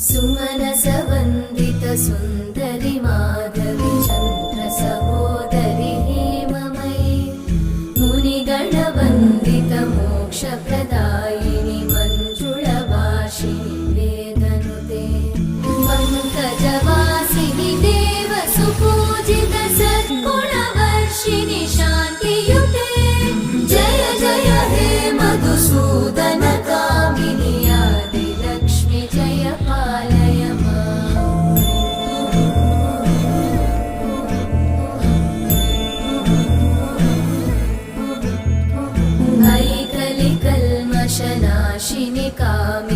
सुमनसवन्दित सुन्दरि माधवि चन्द्र सहोदरि हेममयि मुनिगणवन्दित मोक्षप्रदायिनि मञ्जुळभाषिणि वेदनुते पङ्कजवासिनि देव सुपूजित सद्गुणवर्षिणि शान्तियुते जय जय हे मधुसूदन कामिनि आदिलक्ष्मि जय पालय माम्। ऐकलिकल्मषनाशिनि कामिनि